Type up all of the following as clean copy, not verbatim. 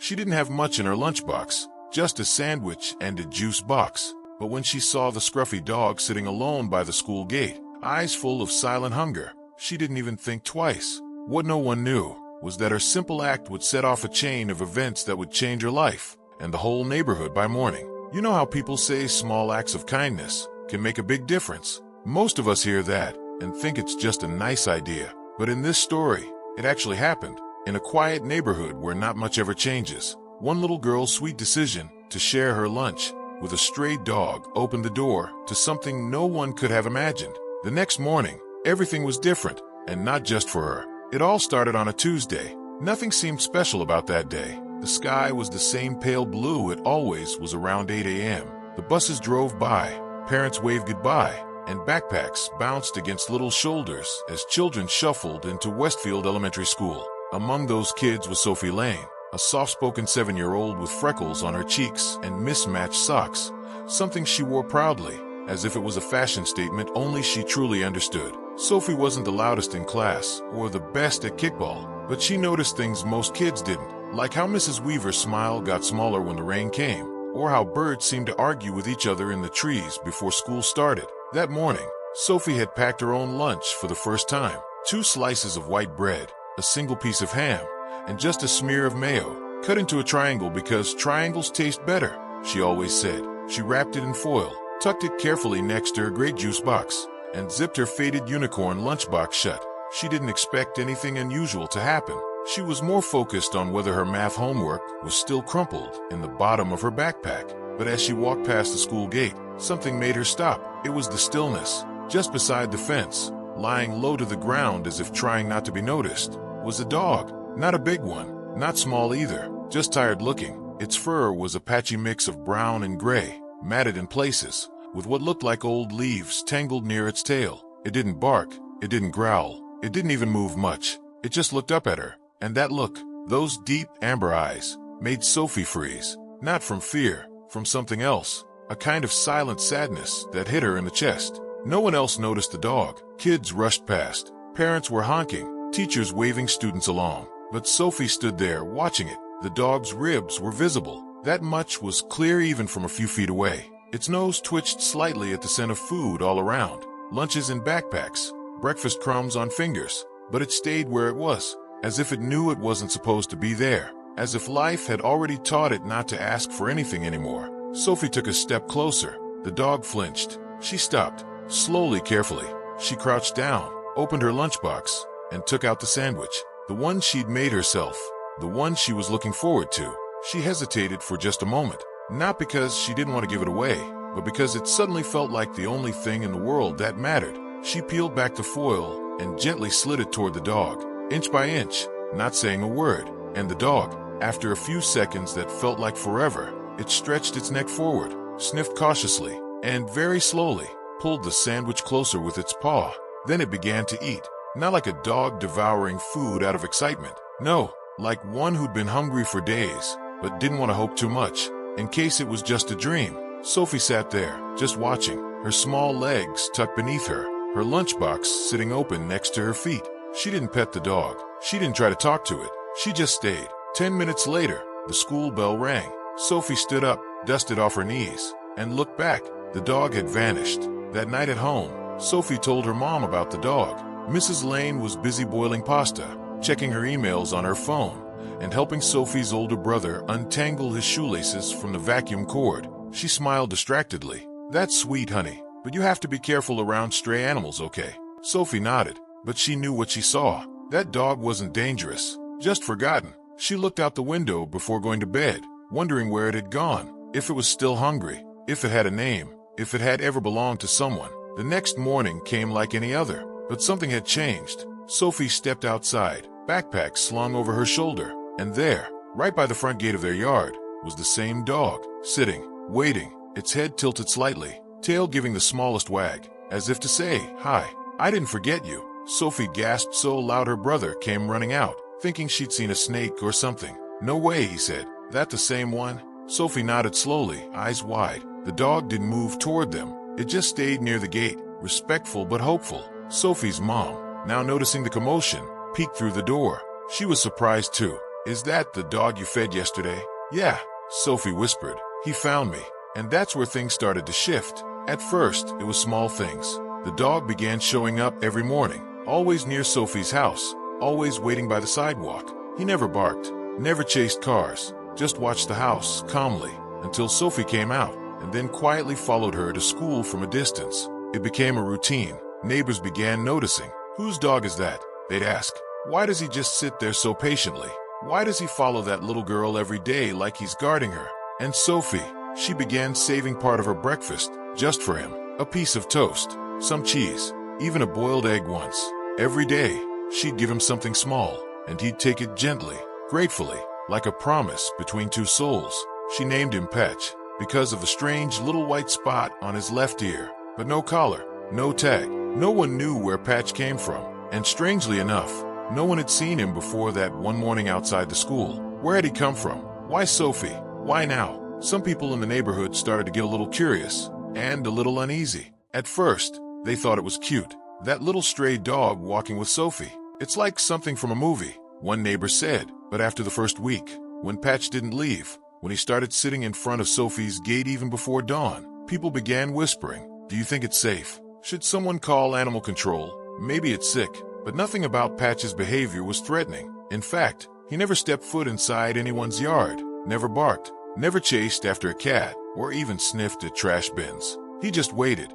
She didn't have much in her lunchbox, just a sandwich and a juice box. But when she saw the scruffy dog sitting alone by the school gate, eyes full of silent hunger, she didn't even think twice. What no one knew was that her simple act would set off a chain of events that would change her life and the whole neighborhood by morning. You know how people say small acts of kindness can make a big difference? Most of us hear that and think it's just a nice idea. But in this story, it actually happened in a quiet neighborhood where not much ever changes. One little girl's sweet decision to share her lunch with a stray dog opened the door to something no one could have imagined. The next morning, everything was different, and not just for her. It all started on a Tuesday. Nothing seemed special about that day. The sky was the same pale blue it always was around 8 a.m. The buses drove by, parents waved goodbye, and backpacks bounced against little shoulders as children shuffled into Westfield Elementary School. Among those kids was Sophie Lane, a soft-spoken 7-year-old with freckles on her cheeks and mismatched socks, something she wore proudly, as if it was a fashion statement only she truly understood. Sophie wasn't the loudest in class or the best at kickball, but she noticed things most kids didn't, like how Mrs. Weaver's smile got smaller when the rain came, or how birds seemed to argue with each other in the trees before school started. That morning, Sophie had packed her own lunch for the first time. 2 slices of white bread, a single piece of ham, and just a smear of mayo, cut into a triangle because triangles taste better, she always said. She wrapped it in foil, tucked it carefully next to her great juice box, and zipped her faded unicorn lunchbox shut. She didn't expect anything unusual to happen. She was more focused on whether her math homework was still crumpled in the bottom of her backpack. But as she walked past the school gate, something made her stop. It was the stillness. Just beside the fence, lying low to the ground as if trying not to be noticed, was a dog. Not a big one, not small either, just tired looking. Its fur was a patchy mix of brown and gray, matted in places, with what looked like old leaves tangled near its tail. It didn't bark, it didn't growl, it didn't even move much. It just looked up at her, and that look, those deep amber eyes, made Sophie freeze. Not from fear, from something else, a kind of silent sadness that hit her in the chest. No one else noticed the dog. Kids rushed past, parents were honking, teachers waving students along. But Sophie stood there watching it. The dog's ribs were visible. That much was clear even from a few feet away. Its nose twitched slightly at the scent of food all around. Lunches in backpacks, breakfast crumbs on fingers. But it stayed where it was, as if it knew it wasn't supposed to be there. As if life had already taught it not to ask for anything anymore. Sophie took a step closer. The dog flinched. She stopped, slowly, carefully. She crouched down, opened her lunchbox, and took out the sandwich. The one she'd made herself, the one she was looking forward to. She hesitated for just a moment, not because she didn't want to give it away, but because it suddenly felt like the only thing in the world that mattered. She peeled back the foil and gently slid it toward the dog, inch by inch, not saying a word. And the dog, after a few seconds that felt like forever, it stretched its neck forward, sniffed cautiously, and very slowly pulled the sandwich closer with its paw. Then it began to eat. Not like a dog devouring food out of excitement. No, like one who'd been hungry for days, but didn't want to hope too much, in case it was just a dream. Sophie sat there, just watching, her small legs tucked beneath her, her lunchbox sitting open next to her feet. She didn't pet the dog. She didn't try to talk to it. She just stayed. 10 minutes later, the school bell rang. Sophie stood up, dusted off her knees, and looked back. The dog had vanished. That night at home, Sophie told her mom about the dog. Mrs. Lane was busy boiling pasta, checking her emails on her phone, and helping Sophie's older brother untangle his shoelaces from the vacuum cord. She smiled distractedly. "That's sweet, honey, but you have to be careful around stray animals, okay?" Sophie nodded, but she knew what she saw. That dog wasn't dangerous, just forgotten. She looked out the window before going to bed, wondering where it had gone, if it was still hungry, if it had a name, if it had ever belonged to someone. The next morning came like any other. But something had changed. Sophie stepped outside, backpack slung over her shoulder, and there, right by the front gate of their yard, was the same dog, sitting, waiting, its head tilted slightly, tail giving the smallest wag, as if to say, "Hi, I didn't forget you." Sophie gasped so loud her brother came running out, thinking she'd seen a snake or something. "No way," he said. "That the same one?" Sophie nodded slowly, eyes wide. The dog didn't move toward them. It just stayed near the gate, respectful but hopeful. Sophie's mom, now noticing the commotion, peeked through the door. She was surprised too. "Is that the dog you fed yesterday?" "Yeah," Sophie whispered. "He found me." And that's where things started to shift. At first, it was small things. The dog began showing up every morning, always near Sophie's house, always waiting by the sidewalk. He never barked, never chased cars, just watched the house calmly until Sophie came out and then quietly followed her to school from a distance. It became a routine. Neighbors began noticing. "Whose dog is that?" they'd ask. "Why does he just sit there so patiently? Why does he follow that little girl every day like he's guarding her?" And Sophie, she began saving part of her breakfast just for him. A piece of toast, some cheese, even a boiled egg once. Every day, she'd give him something small, and he'd take it gently, gratefully, like a promise between two souls. She named him Patch because of a strange little white spot on his left ear, but no collar, no tag. No one knew where Patch came from, and strangely enough, no one had seen him before that one morning outside the school. Where had he come from? Why Sophie? Why now? Some people in the neighborhood started to get a little curious and a little uneasy. At first, they thought it was cute, that little stray dog walking with Sophie. "It's like something from a movie," one neighbor said. But after the first week, when Patch didn't leave, when he started sitting in front of Sophie's gate even before dawn, people began whispering, "Do you think it's safe? Should someone call animal control? Maybe it's sick." But nothing about Patch's behavior was threatening. In fact, he never stepped foot inside anyone's yard, never barked, never chased after a cat, or even sniffed at trash bins. He just waited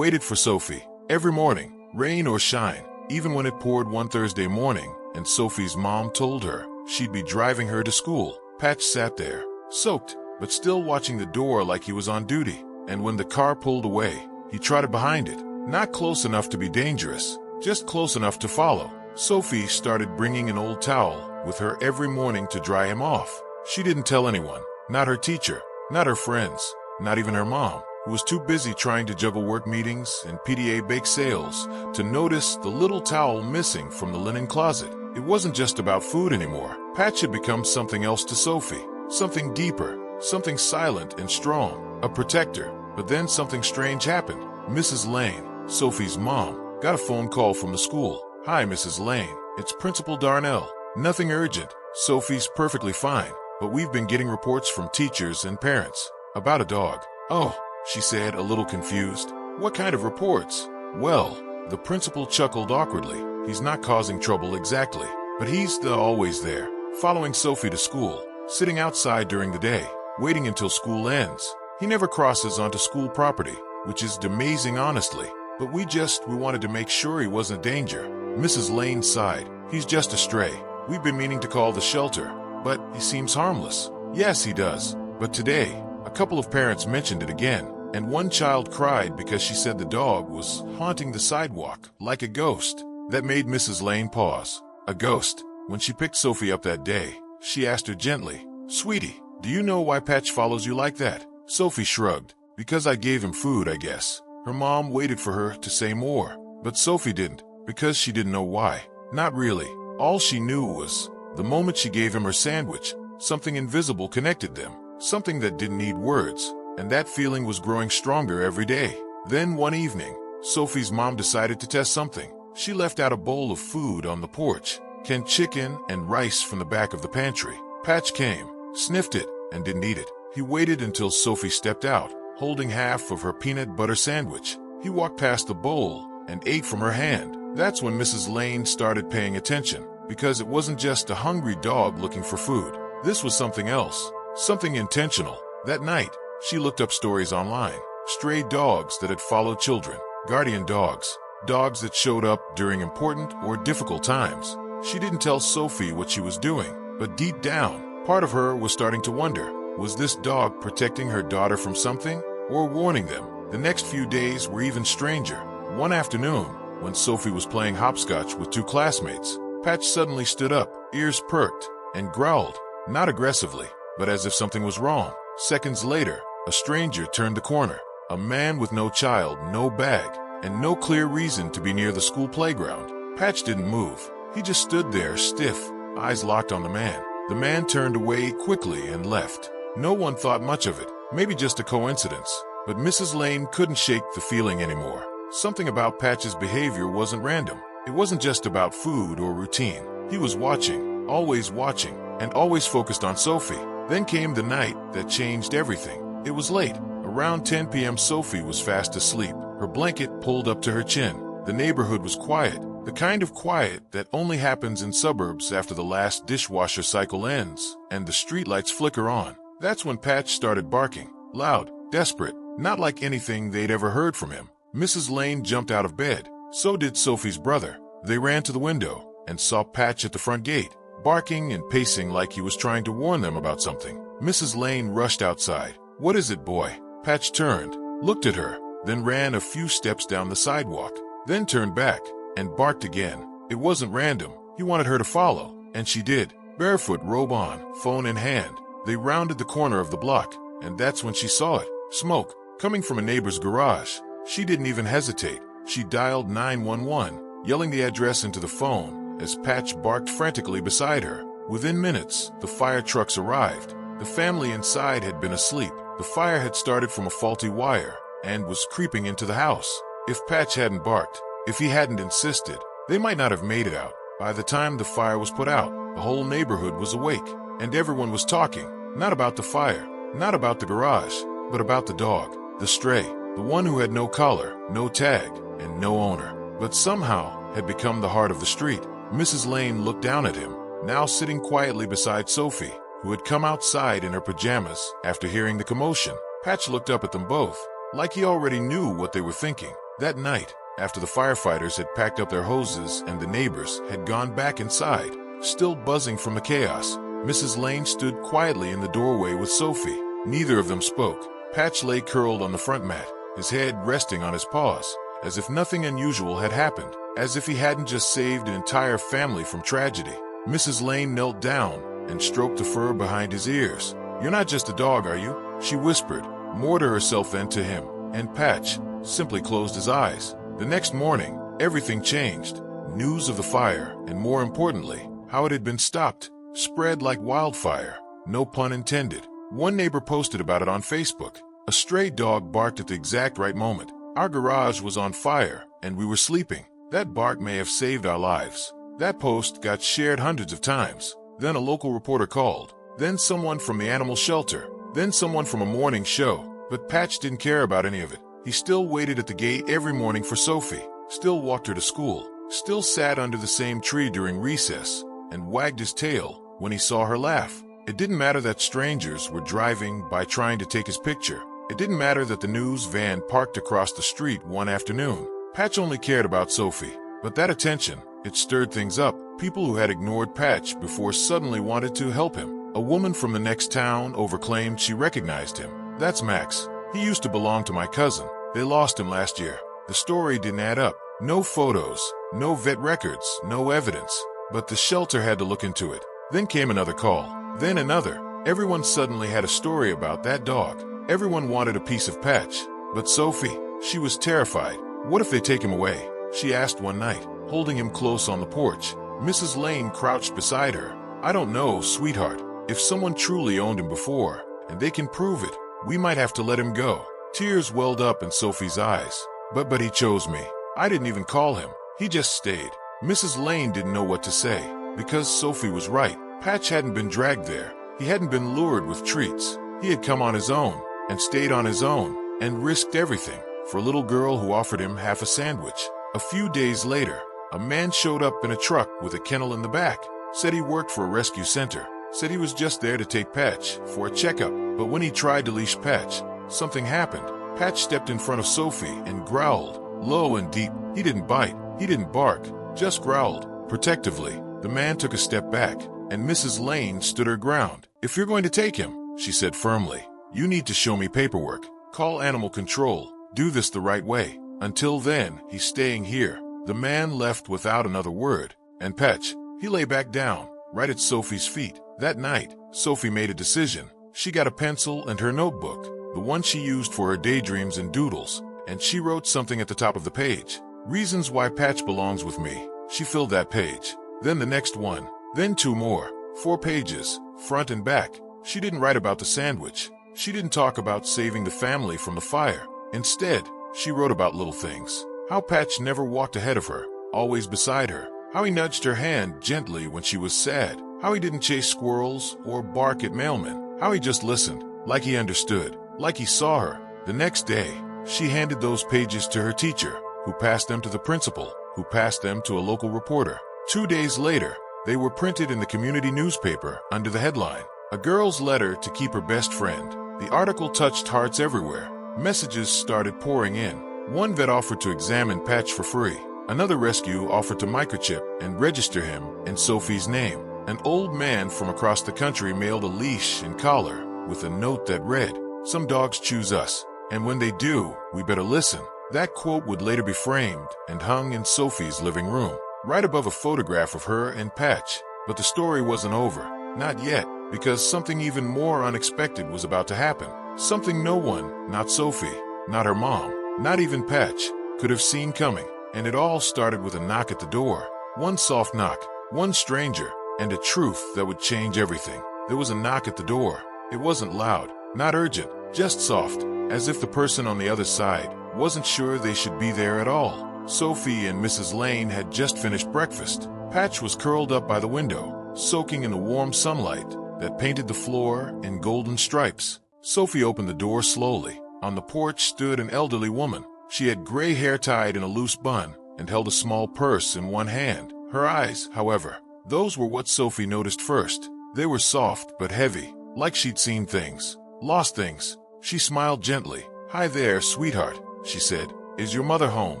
for Sophie. Every morning, rain or shine, even when it poured one Thursday morning, and Sophie's mom told her she'd be driving her to school, Patch sat there, soaked, but still watching the door like he was on duty. And when the car pulled away, he trotted behind it, not close enough to be dangerous, just close enough to follow. Sophie started bringing an old towel with her every morning to dry him off. She didn't tell anyone, not her teacher, not her friends, not even her mom, who was too busy trying to juggle work meetings and PTA bake sales, to notice the little towel missing from the linen closet. It wasn't just about food anymore. Patch had become something else to Sophie, something deeper, something silent and strong, a protector. But then something strange happened. Mrs. Lane, Sophie's mom, got a phone call from the school. "Hi, Mrs. Lane, it's Principal Darnell. Nothing urgent. Sophie's perfectly fine, but we've been getting reports from teachers and parents about a dog." "Oh," she said, a little confused. "What kind of reports?" "Well," the principal chuckled awkwardly, "he's not causing trouble exactly, but he's always there, following Sophie to school, sitting outside during the day, waiting until school ends. He never crosses onto school property, which is amazing honestly, but we wanted to make sure he wasn't a danger." Mrs. Lane sighed. "He's just a stray. We've been meaning to call the shelter, but he seems harmless." "Yes, he does. But today, a couple of parents mentioned it again, and one child cried because she said the dog was haunting the sidewalk like a ghost." That made Mrs. Lane pause. A ghost. When she picked Sophie up that day, she asked her gently, "Sweetie, do you know why Patch follows you like that?" Sophie shrugged. "Because I gave him food, I guess." Her mom waited for her to say more, but Sophie didn't, because she didn't know why. Not really. All she knew was, the moment she gave him her sandwich, something invisible connected them, something that didn't need words, and that feeling was growing stronger every day. Then one evening, Sophie's mom decided to test something. She left out a bowl of food on the porch, canned chicken and rice from the back of the pantry. Patch came, sniffed it, and didn't eat it. He waited until Sophie stepped out, holding half of her peanut butter sandwich. He walked past the bowl and ate from her hand. That's when Mrs. Lane started paying attention, because it wasn't just a hungry dog looking for food. This was something else, something intentional. That night, she looked up stories online. Stray dogs that had followed children, guardian dogs, dogs that showed up during important or difficult times. She didn't tell Sophie what she was doing, but deep down, part of her was starting to wonder, was this dog protecting her daughter from something, or warning them? The next few days were even stranger. One afternoon, when Sophie was playing hopscotch with two classmates, Patch suddenly stood up, ears perked, and growled, not aggressively, but as if something was wrong. Seconds later, a stranger turned the corner, a man with no child, no bag, and no clear reason to be near the school playground. Patch didn't move. He just stood there, stiff, eyes locked on the man. The man turned away quickly and left. No one thought much of it, maybe just a coincidence. But Mrs. Lane couldn't shake the feeling anymore. Something about Patch's behavior wasn't random. It wasn't just about food or routine. He was watching, always watching. and always focused on Sophie. Then came the night that changed everything. It was late. Around 10 p.m. Sophie was fast asleep, her blanket pulled up to her chin. The neighborhood was quiet, the kind of quiet that only happens in suburbs after the last dishwasher cycle ends and the streetlights flicker on. That's when Patch started barking, loud, desperate, not like anything they'd ever heard from him. Mrs. Lane jumped out of bed. So did Sophie's brother. They ran to the window and saw Patch at the front gate, barking and pacing like he was trying to warn them about something. Mrs. Lane rushed outside. "What is it, boy?" Patch turned, looked at her, then ran a few steps down the sidewalk, then turned back and barked again. It wasn't random. He wanted her to follow, and she did. Barefoot, robe on, phone in hand. They rounded the corner of the block, and that's when she saw it. Smoke, coming from a neighbor's garage. She didn't even hesitate. She dialed 911, yelling the address into the phone as Patch barked frantically beside her. Within minutes, the fire trucks arrived. The family inside had been asleep. The fire had started from a faulty wire and was creeping into the house. If Patch hadn't barked, if he hadn't insisted, they might not have made it out. By the time the fire was put out, the whole neighborhood was awake, and everyone was talking, not about the fire, not about the garage, but about the dog, the stray, the one who had no collar, no tag, and no owner, but somehow had become the heart of the street. Mrs. Lane looked down at him, now sitting quietly beside Sophie, who had come outside in her pajamas after hearing the commotion. Patch looked up at them both, like he already knew what they were thinking. That night, after the firefighters had packed up their hoses and the neighbors had gone back inside, still buzzing from the chaos, Mrs. Lane stood quietly in the doorway with Sophie. Neither of them spoke. Patch lay curled on the front mat, his head resting on his paws, as if nothing unusual had happened, as if he hadn't just saved an entire family from tragedy. Mrs. Lane knelt down and stroked the fur behind his ears. "You're not just a dog, are you?" she whispered, more to herself than to him, and Patch simply closed his eyes. The next morning, everything changed. News of the fire, and more importantly, how it had been stopped, spread like wildfire. No pun intended. One neighbor posted about it on Facebook. "A stray dog barked at the exact right moment. Our garage was on fire, and we were sleeping. That bark may have saved our lives." That post got shared hundreds of times. Then a local reporter called. Then someone from the animal shelter. Then someone from a morning show. But Patch didn't care about any of it. He still waited at the gate every morning for Sophie, still walked her to school, still sat under the same tree during recess, and wagged his tail when he saw her laugh. It didn't matter that strangers were driving by trying to take his picture. It didn't matter that the news van parked across the street one afternoon. Patch only cared about Sophie. But that attention, it stirred things up. People who had ignored Patch before suddenly wanted to help him. A woman from the next town overclaimed she recognized him. "That's Max. He used to belong to my cousin. They lost him last year." The story didn't add up. No photos, no vet records, no evidence. But the shelter had to look into it. Then came another call. Then another. Everyone suddenly had a story about that dog. Everyone wanted a piece of Patch. But Sophie, she was terrified. "What if they take him away?" she asked one night, holding him close on the porch. Mrs. Lane crouched beside her. "I don't know, sweetheart. If someone truly owned him before, and they can prove it, we might have to let him go." Tears welled up in Sophie's eyes. But he chose me. I didn't even call him. He just stayed." Mrs. Lane didn't know what to say, because Sophie was right. Patch hadn't been dragged there. He hadn't been lured with treats. He had come on his own, and stayed on his own, and risked everything for a little girl who offered him half a sandwich. A few days later, a man showed up in a truck with a kennel in the back, said he worked for a rescue center, said he was just there to take Patch for a checkup. But when he tried to leash Patch, something happened. Patch stepped in front of Sophie and growled, low and deep. He didn't bite, he didn't bark, just growled, protectively. The man took a step back, and Mrs. Lane stood her ground. "If you're going to take him," she said firmly, "you need to show me paperwork. Call animal control. Do this the right way. Until then, he's staying here." The man left without another word, and Patch, he lay back down, right at Sophie's feet. That night, Sophie made a decision. She got a pencil and her notebook, the one she used for her daydreams and doodles, and she wrote something at the top of the page. "Reasons why Patch belongs with me." She filled that page. Then the next one. Then two more. 4 pages, front and back. She didn't write about the sandwich. She didn't talk about saving the family from the fire. Instead, she wrote about little things. How Patch never walked ahead of her, always beside her. How he nudged her hand gently when she was sad. How he didn't chase squirrels or bark at mailmen. How he just listened, like he understood, like he saw her. The next day, she handed those pages to her teacher, who passed them to the principal, who passed them to a local reporter. 2 days later, they were printed in the community newspaper under the headline, "A Girl's Letter to Keep Her Best Friend." The article touched hearts everywhere. Messages started pouring in. One vet offered to examine Patch for free. Another rescue offered to microchip and register him in Sophie's name. An old man from across the country mailed a leash and collar with a note that read, "Some dogs choose us, and when they do, we better listen." That quote would later be framed and hung in Sophie's living room, right above a photograph of her and Patch. But the story wasn't over. Not yet, because something even more unexpected was about to happen. Something no one, not Sophie, not her mom, not even Patch, could have seen coming. And it all started with a knock at the door. One soft knock, one stranger, and a truth that would change everything. There was a knock at the door. It wasn't loud, not urgent, just soft, as if the person on the other side wasn't sure they should be there at all. Sophie and Mrs. Lane had just finished breakfast. Patch was curled up by the window, soaking in the warm sunlight that painted the floor in golden stripes. Sophie opened the door slowly. On the porch stood an elderly woman. She had gray hair tied in a loose bun and held a small purse in one hand. Her eyes, however, those were what Sophie noticed first. They were soft but heavy, like she'd seen things, lost things. She smiled gently. "Hi there, sweetheart," she said. "Is your mother home?"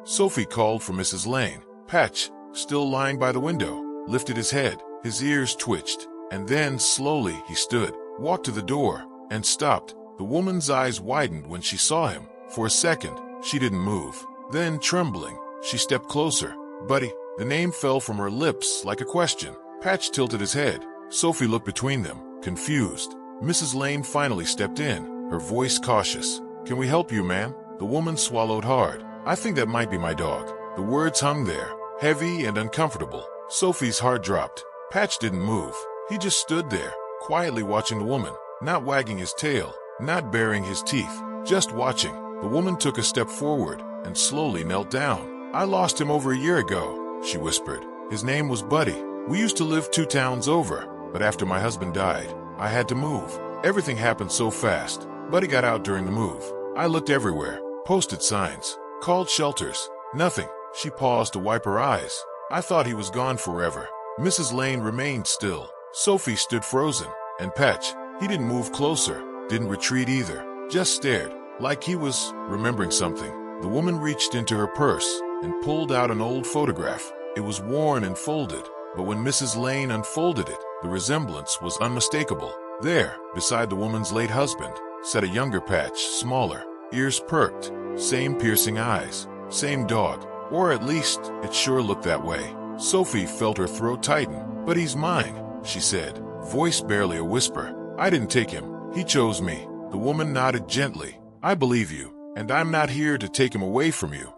Sophie called for Mrs. Lane. Patch, still lying by the window, lifted his head. His ears twitched, and then slowly he stood, walked to the door, and stopped. The woman's eyes widened when she saw him. For a second, she didn't move. Then, trembling, she stepped closer. "Buddy." The name fell from her lips like a question. Patch tilted his head. Sophie looked between them, confused. Mrs. Lane finally stepped in, her voice cautious. "Can we help you, ma'am?" The woman swallowed hard. "I think that might be my dog." The words hung there, heavy and uncomfortable. Sophie's heart dropped. Patch didn't move. He just stood there, quietly watching the woman, not wagging his tail, not baring his teeth, just watching. The woman took a step forward and slowly knelt down. "I lost him over a year ago," she whispered. "His name was Buddy. We used to live 2 towns over, but after my husband died, I had to move. Everything happened so fast. Buddy got out during the move. I looked everywhere, posted signs, called shelters. Nothing." She paused to wipe her eyes. "I thought he was gone forever." Mrs. Lane remained still. Sophie stood frozen, and Patch, he didn't move closer, didn't retreat either, just stared, like he was remembering something. The woman reached into her purse and pulled out an old photograph. It was worn and folded, but when Mrs. Lane unfolded it, the resemblance was unmistakable. There, beside the woman's late husband, sat a younger Patch, smaller, ears perked, same piercing eyes, same dog, or at least it sure looked that way. Sophie felt her throat tighten. "But he's mine," she said, voice barely a whisper. "I didn't take him. He chose me." The woman nodded gently. "I believe you, and I'm not here to take him away from you.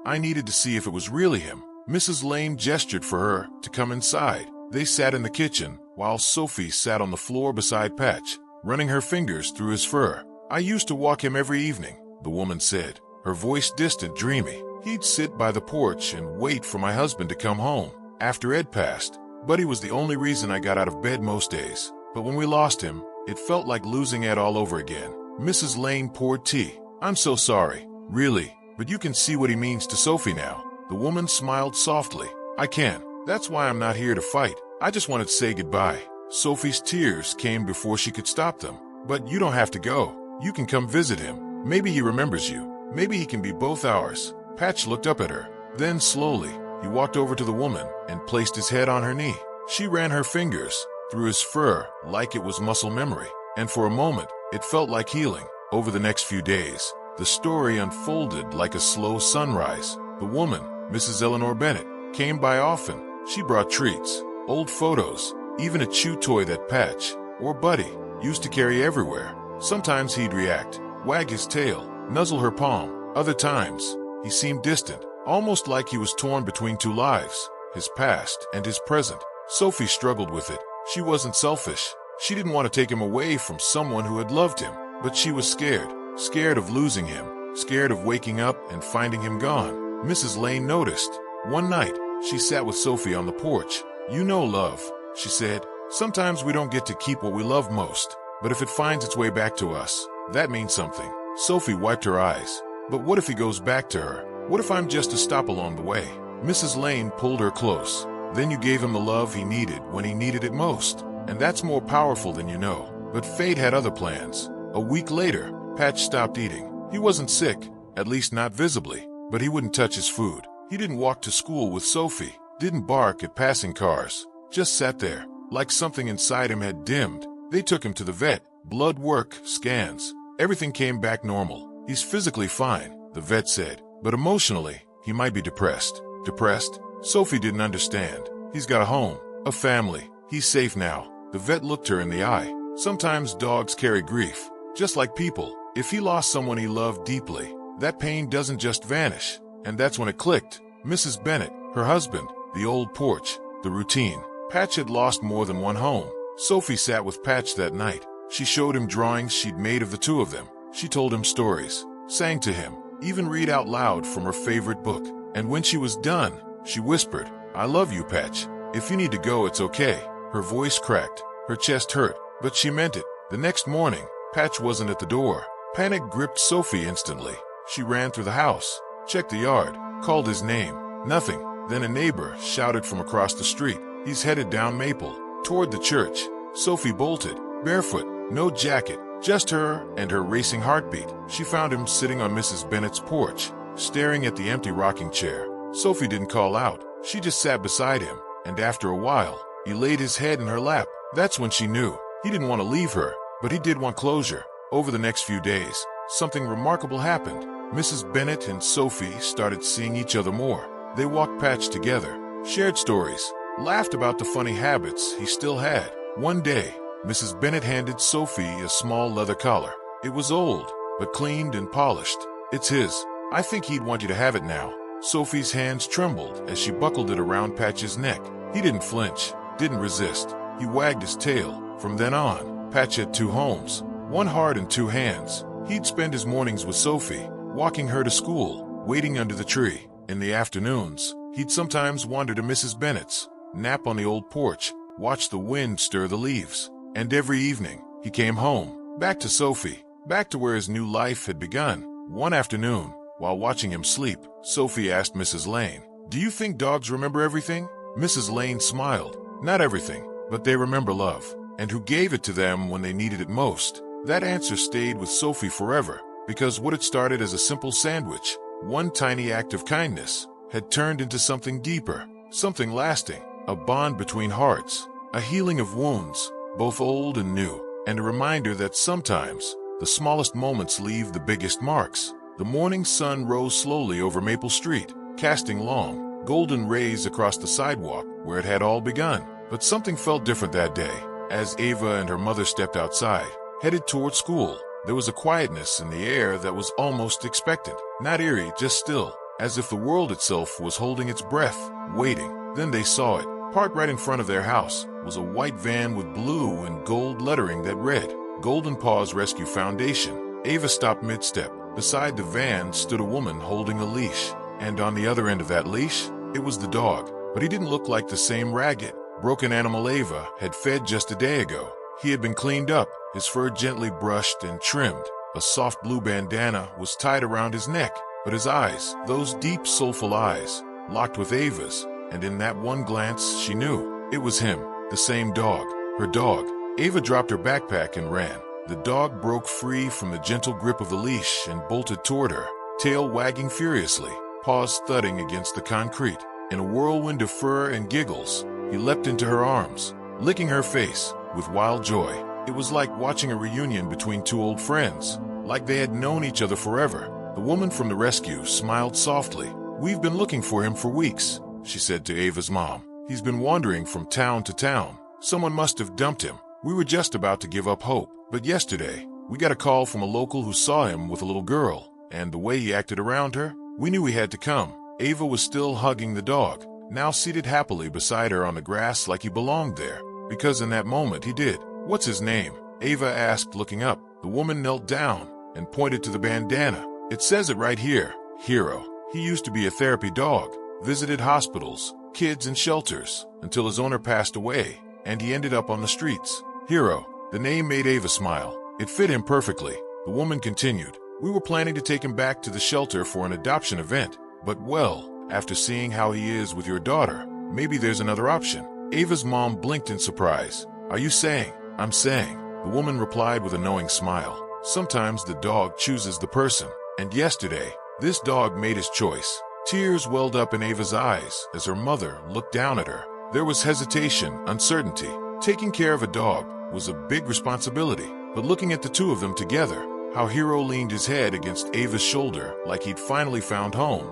I needed to see if it was really him." Mrs. Lane gestured for her to come inside. They sat in the kitchen, while Sophie sat on the floor beside Patch, running her fingers through his fur. "I used to walk him every evening," the woman said, her voice distant, dreamy. "He'd sit by the porch and wait for my husband to come home after Ed passed. Buddy was the only reason I got out of bed most days. But when we lost him, it felt like losing Ed all over again." Mrs. Lane poured tea. "I'm so sorry, really, but you can see what he means to Sophie now." The woman smiled softly. "I can. That's why I'm not here to fight. I just wanted to say goodbye." Sophie's tears came before she could stop them. "But you don't have to go. You can come visit him. Maybe he remembers you. Maybe he can be both ours." Patch looked up at her. Then slowly, he walked over to the woman and placed his head on her knee. She ran her fingers through his fur like it was muscle memory. And for a moment, it felt like healing. Over the next few days, the story unfolded like a slow sunrise. The woman, Mrs. Eleanor Bennett, came by often. She brought treats, old photos, even a chew toy that Patch, or Buddy, used to carry everywhere. Sometimes he'd react, wag his tail, nuzzle her palm. Other times, he seemed distant, almost like he was torn between 2 lives, his past and his present. Sophie struggled with it. She wasn't selfish. She didn't want to take him away from someone who had loved him. But she was scared of losing him, scared of waking up and finding him gone. Mrs. Lane noticed. One night, she sat with Sophie on the porch. "You know, love, she said. Sometimes we don't get to keep what we love most, but if it finds its way back to us, that means something. Sophie wiped her eyes. But what if he goes back to her? What if I'm just a stop along the way? Mrs. Lane pulled her close. Then you gave him the love he needed when he needed it most. And that's more powerful than you know. But fate had other plans. A week later, Patch stopped eating. He wasn't sick, at least not visibly, but he wouldn't touch his food. He didn't walk to school with Sophie, didn't bark at passing cars, just sat there, like something inside him had dimmed. They took him to the vet. Blood work, scans. Everything came back normal. He's physically fine, the vet said, but emotionally, he might be depressed. Depressed? Sophie didn't understand. He's got a home, a family. He's safe now. The vet looked her in the eye. Sometimes dogs carry grief, just like people. If he lost someone he loved deeply, that pain doesn't just vanish. And that's when it clicked. Mrs. Bennet, her husband, the old porch, the routine. Patch had lost more than one home. Sophie sat with Patch that night. She showed him drawings she'd made of the two of them. She told him stories, sang to him, even read out loud from her favorite book. And when she was done, she whispered, "I love you, Patch. If you need to go, it's okay." Her voice cracked. Her chest hurt, but she meant it. The next morning, Patch wasn't at the door. Panic gripped Sophie instantly. She ran through the house, checked the yard, called his name. Nothing. Then a neighbor shouted from across the street, "He's headed down Maple, toward the church." Sophie bolted, barefoot, no jacket, just her and her racing heartbeat. She found him sitting on Mrs. Bennet's porch, staring at the empty rocking chair. Sophie didn't call out. She just sat beside him, and after a while, he laid his head in her lap. That's when she knew. He didn't want to leave her, but he did want closure. Over the next few days, something remarkable happened. Mrs. Bennet and Sophie started seeing each other more. They walked Patch together, shared stories, laughed about the funny habits he still had. One day, Mrs. Bennet handed Sophie a small leather collar. It was old, but cleaned and polished. "It's his. I think he'd want you to have it now." Sophie's hands trembled as she buckled it around Patch's neck. He didn't flinch, didn't resist. He wagged his tail. From then on, Patch had two homes, one heart and two hands. He'd spend his mornings with Sophie, walking her to school, waiting under the tree. In the afternoons, he'd sometimes wander to Mrs. Bennet's, nap on the old porch, watch the wind stir the leaves. And every evening, he came home, back to Sophie, back to where his new life had begun. One afternoon, while watching him sleep, Sophie asked Mrs. Lane, "Do you think dogs remember everything?" Mrs. Lane smiled. "Not everything, but they remember love, and who gave it to them when they needed it most." That answer stayed with Sophie forever, because what had started as a simple sandwich, one tiny act of kindness, had turned into something deeper, something lasting, a bond between hearts, a healing of wounds, both old and new, and a reminder that sometimes the smallest moments leave the biggest marks. The morning sun rose slowly over Maple Street, casting long, golden rays across the sidewalk where it had all begun. But something felt different that day. As Ava and her mother stepped outside, headed toward school, there was a quietness in the air that was almost expectant. Not eerie, just still, as if the world itself was holding its breath, waiting. Then they saw it. Parked right in front of their house was a white van with blue and gold lettering that read, "Golden Paws Rescue Foundation." Ava stopped mid-step. Beside the van stood a woman holding a leash, and on the other end of that leash, it was the dog. But he didn't look like the same ragged, broken animal Ava had fed just a day ago. He had been cleaned up, his fur gently brushed and trimmed. A soft blue bandana was tied around his neck, but his eyes, those deep, soulful eyes, locked with Ava's, and in that one glance she knew it was him, the same dog, her dog. Ava dropped her backpack and ran. The dog broke free from the gentle grip of the leash and bolted toward her, tail wagging furiously, paws thudding against the concrete. In a whirlwind of fur and giggles, he leapt into her arms, licking her face with wild joy. It was like watching a reunion between two old friends, like they had known each other forever. The woman from the rescue smiled softly. "We've been looking for him for weeks," she said to Ava's mom. "He's been wandering from town to town. Someone must have dumped him. We were just about to give up hope. But yesterday, we got a call from a local who saw him with a little girl, and the way he acted around her, we knew he had to come." Ava was still hugging the dog, now seated happily beside her on the grass like he belonged there, because in that moment he did. "What's his name?" Ava asked, looking up. The woman knelt down and pointed to the bandana. "It says it right here, Hero. He used to be a therapy dog, visited hospitals, kids and shelters, until his owner passed away. and he ended up on the streets. Hero. The name made Ava smile. It fit him perfectly. The woman continued, "We were planning to take him back to the shelter for an adoption event, but well, after seeing how he is with your daughter, maybe there's another option." Ava's mom blinked in surprise. "Are you saying?" "I'm saying," the woman replied with a knowing smile. "Sometimes the dog chooses the person, and yesterday, this dog made his choice." Tears welled up in Ava's eyes as her mother looked down at her. There was hesitation, uncertainty. Taking care of a dog was a big responsibility, but looking at the two of them together, how Hero leaned his head against Ava's shoulder like he'd finally found home,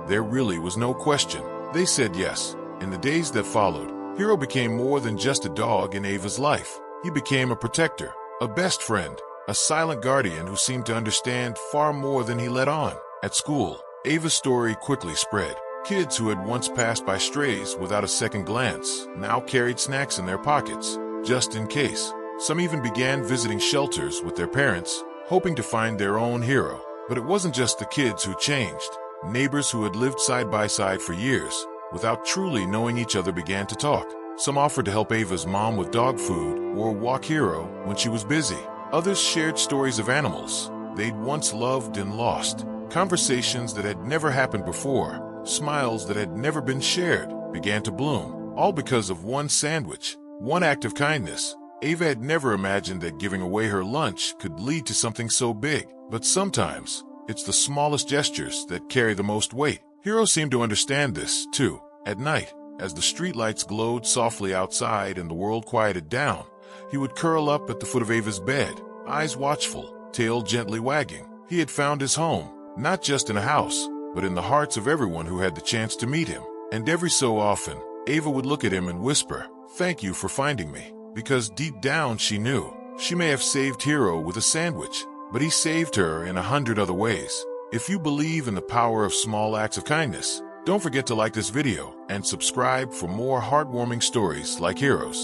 there really was no question. They said yes. In the days that followed, Hero became more than just a dog in Ava's life. He became a protector, a best friend, a silent guardian who seemed to understand far more than he let on. At school, Ava's story quickly spread. Kids who had once passed by strays without a second glance now carried snacks in their pockets, just in case. Some even began visiting shelters with their parents, hoping to find their own hero. But it wasn't just the kids who changed. Neighbors who had lived side by side for years, without truly knowing each other, began to talk. Some offered to help Ava's mom with dog food or walk Hero when she was busy. Others shared stories of animals they'd once loved and lost. Conversations that had never happened before, smiles that had never been shared, began to bloom, all because of one sandwich, one act of kindness. Ava had never imagined that giving away her lunch could lead to something so big. But sometimes, it's the smallest gestures that carry the most weight. Hero seemed to understand this, too. At night, as the streetlights glowed softly outside and the world quieted down, he would curl up at the foot of Ava's bed, eyes watchful, tail gently wagging. He had found his home, not just in a house, but in the hearts of everyone who had the chance to meet him. And every so often, Ava would look at him and whisper, "Thank you for finding me." Because deep down she knew, she may have saved Hero with a sandwich, but he saved her in 100 other ways. If you believe in the power of small acts of kindness, don't forget to like this video and subscribe for more heartwarming stories like Heroes.